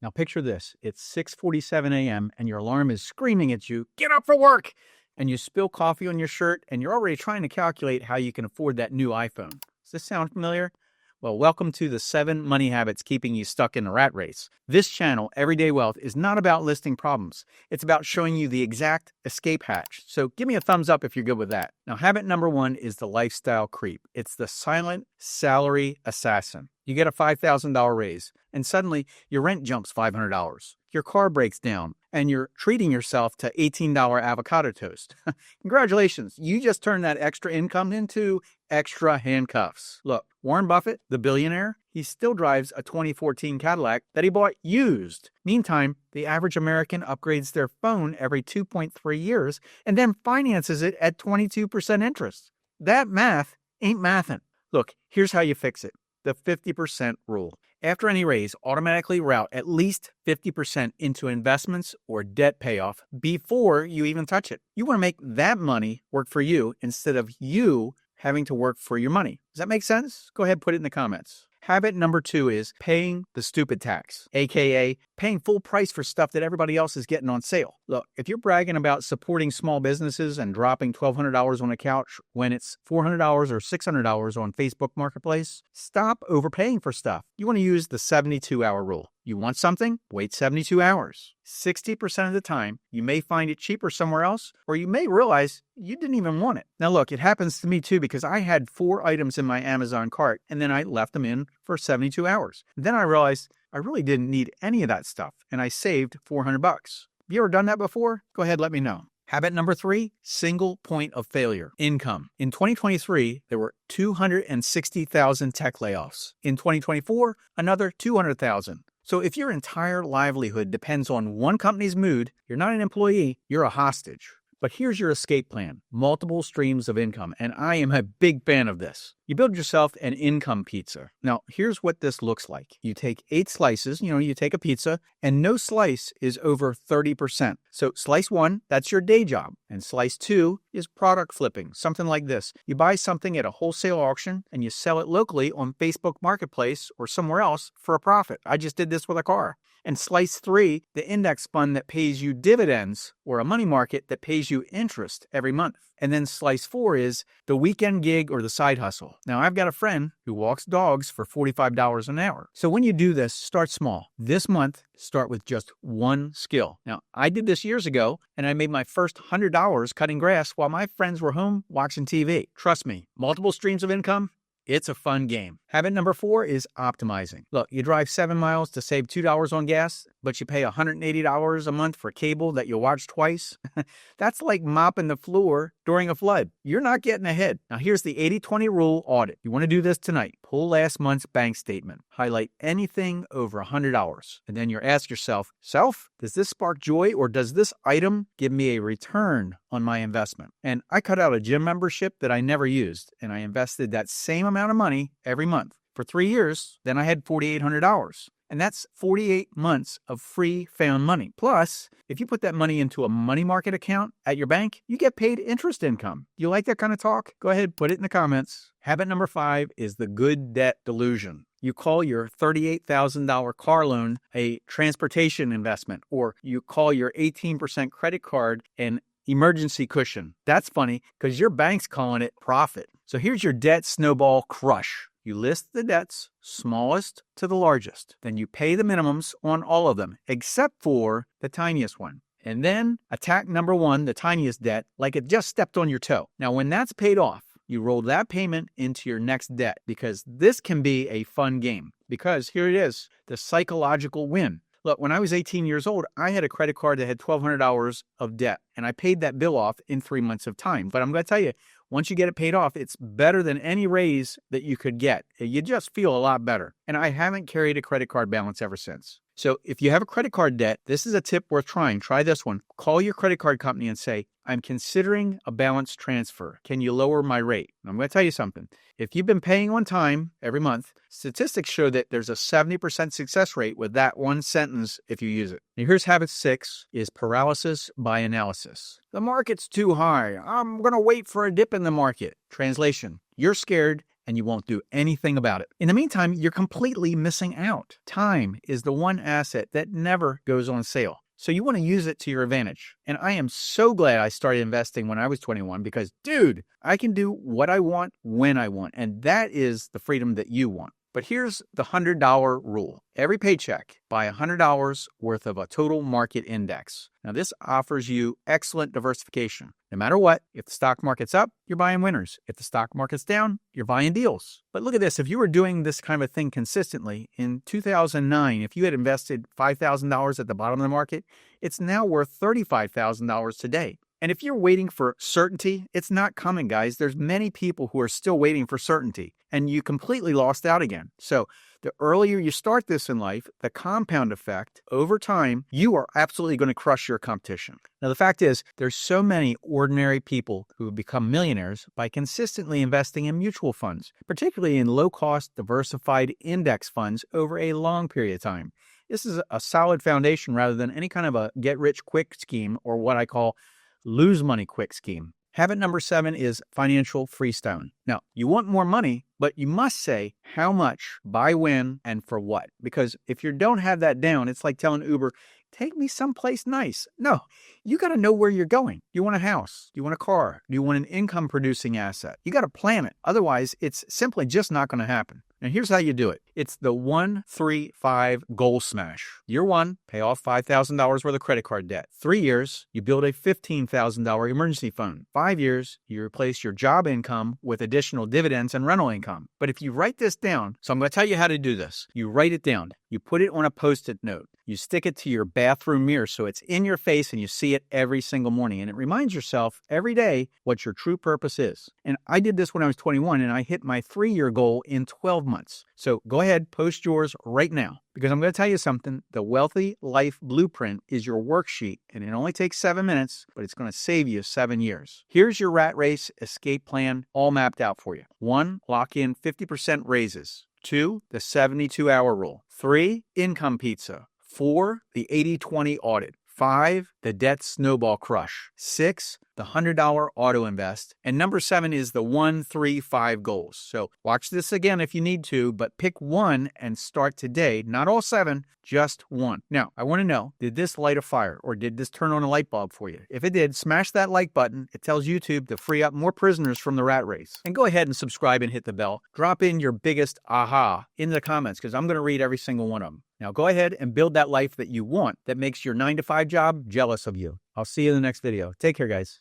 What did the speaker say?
Now picture this. It's 6:47 a.m. and your alarm is screaming at you, get up for work! And you spill coffee on your shirt and you're already trying to calculate how you can afford that new iPhone. Does this sound familiar? Well, welcome to the 7 money habits keeping you stuck in the rat race. This channel, Everyday Wealth, is not about listing problems. It's about showing you the exact escape hatch. So give me a thumbs up if you're good with that. Now, habit number 1 is the lifestyle creep. It's the silent salary assassin. You get a $5,000 raise, and suddenly your rent jumps $500. Your car breaks down, and you're treating yourself to $18 avocado toast. Congratulations, you just turned that extra income into extra handcuffs. Look, Warren Buffett, the billionaire, he still drives a 2014 Cadillac that he bought used. Meantime, the average American upgrades their phone every 2.3 years and then finances it at 22% interest. That math ain't mathin'. Look, here's how you fix it. The 50% rule. After any raise, automatically route at least 50% into investments or debt payoff before you even touch it. You want to make that money work for you instead of you having to work for your money. Does that make sense? Go ahead and put it in the comments. Habit number 2 is paying the stupid tax, aka paying full price for stuff that everybody else is getting on sale. Look, if you're bragging about supporting small businesses and dropping $1,200 on a couch when it's $400 or $600 on Facebook Marketplace, stop overpaying for stuff. You want to use the 72-hour rule. You want something? Wait 72 hours. 60% of the time, you may find it cheaper somewhere else, or you may realize you didn't even want it. Now look, it happens to me too because I had 4 items in my Amazon cart and then I left them in for 72 hours. Then I realized I really didn't need any of that stuff and I saved $400. Have you ever done that before? Go ahead, let me know. Habit number 3, single point of failure, income. In 2023, there were 260,000 tech layoffs. In 2024, another 200,000. So if your entire livelihood depends on one company's mood, you're not an employee, you're a hostage. But here's your escape plan, multiple streams of income, and I am a big fan of this. You build yourself an income pizza. Now, here's what this looks like. You take 8 slices, you take a pizza, and no slice is over 30%. So slice 1, that's your day job, and slice 2 is product flipping, something like this. You buy something at a wholesale auction, and you sell it locally on Facebook Marketplace or somewhere else for a profit. I just did this with a car. And slice 3, the index fund that pays you dividends or a money market that pays you interest every month. And then slice 4 is the weekend gig or the side hustle. Now, I've got a friend who walks dogs for $45 an hour. So when you do this, start small. This month, start with just one skill. Now, I did this years ago, and I made my first $100 cutting grass while my friends were home watching TV. Trust me, multiple streams of income, it's a fun game. Habit number 4 is optimizing. Look, you drive 7 miles to save $2 on gas, but you pay $180 a month for cable that you watch twice. That's like mopping the floor during a flood. You're not getting ahead. Now here's the 80-20 rule audit. You want to do this tonight. Pull last month's bank statement. Highlight anything over $100. And then you ask yourself, does this spark joy or does this item give me a return on my investment? And I cut out a gym membership that I never used, and I invested that same amount of money every month. For 3 years, then I had $4,800. And that's 48 months of free found money. Plus, if you put that money into a money market account at your bank, you get paid interest income. You like that kind of talk? Go ahead, put it in the comments. Habit number 5 is the good debt delusion. You call your $38,000 car loan a transportation investment, or you call your 18% credit card an emergency cushion. That's funny because your bank's calling it profit. So here's your debt snowball crush. You list the debts, smallest to the largest. Then you pay the minimums on all of them, except for the tiniest one. And then attack number 1, the tiniest debt, like it just stepped on your toe. Now, when that's paid off, you roll that payment into your next debt because this can be a fun game. Because here it is, the psychological win. Look, when I was 18 years old, I had a credit card that had $1,200 of debt, and I paid that bill off in 3 months of time. But I'm going to tell you, once you get it paid off, it's better than any raise that you could get. You just feel a lot better. And I haven't carried a credit card balance ever since. So if you have a credit card debt, this is a tip worth trying. Try this one. Call your credit card company and say, I'm considering a balance transfer. Can you lower my rate? And I'm going to tell you something. If you've been paying on time every month, statistics show that there's a 70% success rate with that one sentence if you use it. Now here's habit 6 is paralysis by analysis. The market's too high. I'm going to wait for a dip in the market. Translation, you're scared and you won't do anything about it. In the meantime, you're completely missing out. Time is the one asset that never goes on sale. So you want to use it to your advantage. And I am so glad I started investing when I was 21 because, dude, I can do what I want when I want. And that is the freedom that you want. But here's the $100 rule. Every paycheck, buy $100 worth of a total market index. Now, this offers you excellent diversification. No matter what, if the stock market's up, you're buying winners. If the stock market's down, you're buying deals. But look at this. If you were doing this kind of thing consistently, in 2009, if you had invested $5,000 at the bottom of the market, it's now worth $35,000 today. And if you're waiting for certainty, it's not coming, guys. There's many people who are still waiting for certainty, and you completely lost out again. So the earlier you start this in life, the compound effect, over time, you are absolutely going to crush your competition. Now, the fact is, there's so many ordinary people who have become millionaires by consistently investing in mutual funds, particularly in low-cost, diversified index funds over a long period of time. This is a solid foundation rather than any kind of a get-rich-quick scheme or what I call lose money quick scheme. Habit number 7 is financial freestyle. Now, you want more money, but you must say how much, by when, and for what. Because if you don't have that down, it's like telling Uber, take me someplace nice. No, you got to know where you're going. You want a house? Do you want a car? Do you want an income producing asset? You got to plan it. Otherwise, it's simply just not going to happen. And here's how you do it. It's the 1-3-5 goal smash. Year 1, pay off $5,000 worth of credit card debt. 3 years, you build a $15,000 emergency fund. 5 years, you replace your job income with additional dividends and rental income. But if you write this down, so I'm going to tell you how to do this. You write it down. You put it on a Post-it note. You stick it to your bathroom mirror so it's in your face and you see it every single morning. And it reminds yourself every day what your true purpose is. And I did this when I was 21 and I hit my 3-year goal in 12 months. So go ahead, post yours right now. Because I'm going to tell you something, the Wealthy Life Blueprint is your worksheet, and it only takes 7 minutes, but it's going to save you 7 years. Here's your rat race escape plan all mapped out for you. 1, lock in 50% raises. 2, the 72-hour rule. 3, income pizza. 4, the 80-20 audit. 5, the debt snowball crush. 6, the $100 auto invest. And number 7 is the 1-3-5 goals. So watch this again if you need to, but pick one and start today. Not all 7, just one. Now, I want to know, did this light a fire or did this turn on a light bulb for you? If it did, smash that like button. It tells YouTube to free up more prisoners from the rat race. And go ahead and subscribe and hit the bell. Drop in your biggest aha in the comments because I'm going to read every single one of them. Now go ahead and build that life that you want that makes your 9-to-5 job jealous of you. I'll see you in the next video. Take care, guys.